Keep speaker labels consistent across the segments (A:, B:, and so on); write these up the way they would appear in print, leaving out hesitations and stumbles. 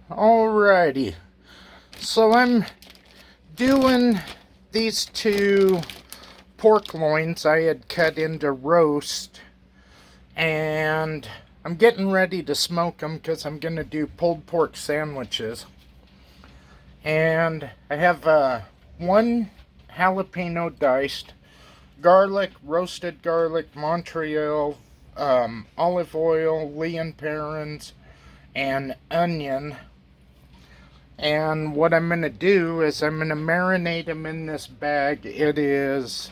A: Alrighty, so I'm doing these two pork loins I had cut into roast, and I'm getting ready to smoke them because I'm going to do pulled pork sandwiches. And I have one jalapeno diced, garlic, roasted garlic, Montreal, olive oil, Lea Perrins, and onion. And what I'm going to do is I'm going to marinate them in this bag. It is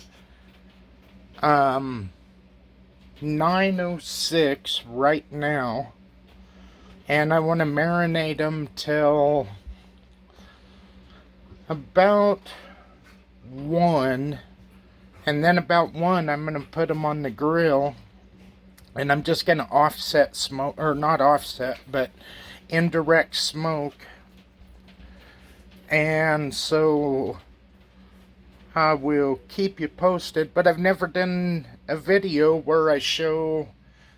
A: 9:06 right now. And I want to marinate them till about 1. And then about 1, I'm going to put them on the grill. And I'm just going to offset smoke, or not offset, but indirect smoke. And so I will keep you posted, but I've never done a video where I show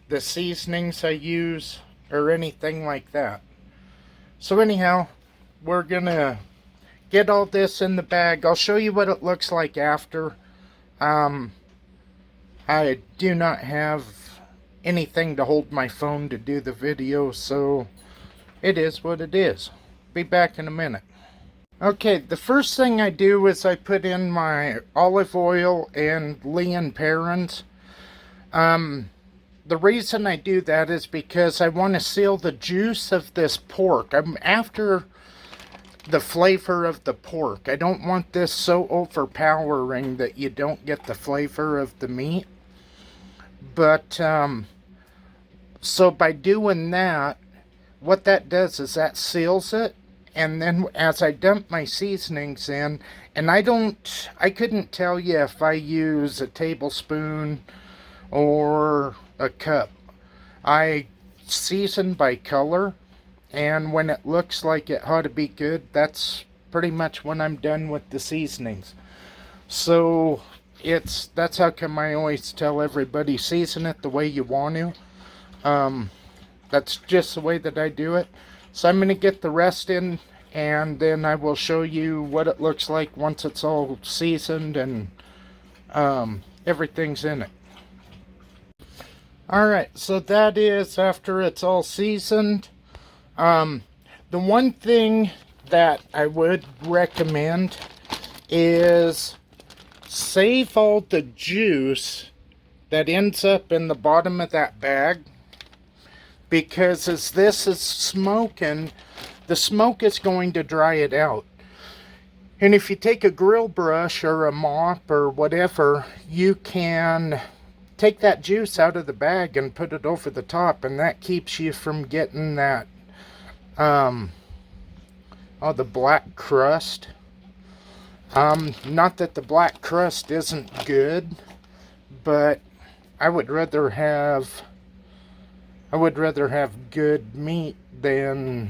A: the seasonings I use or anything like that. So anyhow, we're gonna get all this in the bag. I'll show you what it looks like after. I do not have anything to hold my phone to do the video, so it is what it is. Be back in a minute. Okay, the first thing I do is I put in my olive oil and Lea Perrins. The reason I do that is because I want to seal the juice of this pork. I'm after the flavor of the pork. I don't want this so overpowering that you don't get the flavor of the meat. But, so by doing that, what that does is that seals it. And then as I dump my seasonings in, and I couldn't tell you if I use a tablespoon or a cup. I season by color, and when it looks like it ought to be good, that's pretty much when I'm done with the seasonings. So that's how come I always tell everybody, season it the way you want to. That's just the way that I do it. So I'm going to get the rest in, and then I will show you what it looks like once it's all seasoned and everything's in it. Alright, so that is after it's all seasoned. The one thing that I would recommend is save all the juice that ends up in the bottom of that bag. Because as this is smoking, the smoke is going to dry it out. And if you take a grill brush or a mop or whatever, you can take that juice out of the bag and put it over the top, and that keeps you from getting that, the black crust. Not that the black crust isn't good, but I would rather have good meat than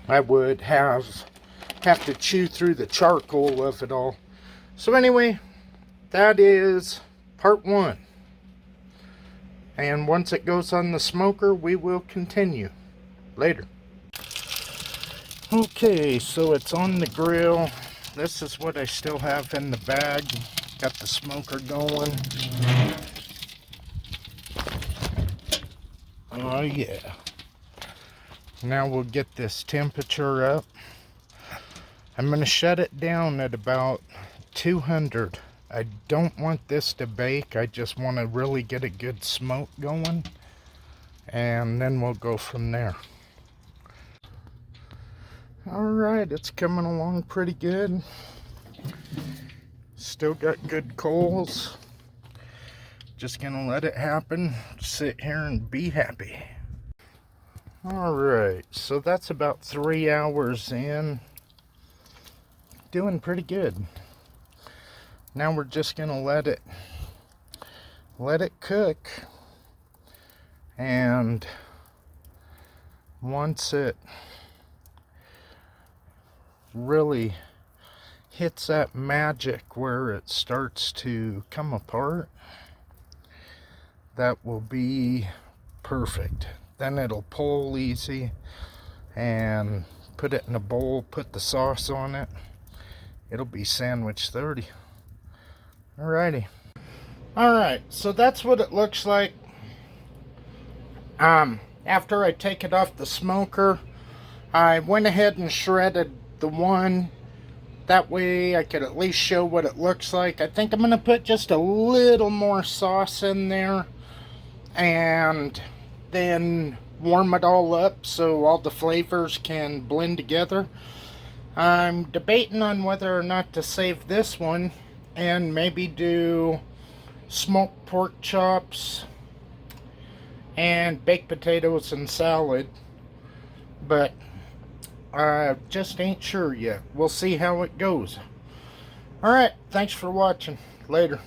A: I would have to chew through the charcoal of it all. So anyway, that is part 1. And once it goes on the smoker, we will continue later. Okay, so it's on the grill. This is what I still have in the bag. Got the smoker going. Oh yeah. Now we'll get this temperature up. I'm going to shut it down at about 200. I don't want this to bake. I just want to really get a good smoke going. And then we'll go from there. Alright, it's coming along pretty good. Still got good coals. Just gonna let it happen. Sit here and be happy. Alright, so that's about 3 hours in. Doing pretty good. Now we're just gonna let it cook. And once it really hits that magic where it starts to come apart, that will be perfect. Then it'll pull easy, and put it in a bowl, put the sauce on it. It'll be sandwich 30. Alrighty. Alright, so that's what it looks like. After I take it off the smoker, I went ahead and shredded the one. That way I could at least show what it looks like. I think I'm going to put just a little more sauce in there and then warm it all up so all the flavors can blend together. I'm debating on whether or not to save this one and maybe do smoked pork chops and baked potatoes and salad, but I just ain't sure yet. We'll see how it goes. Alright, thanks for watching. Later.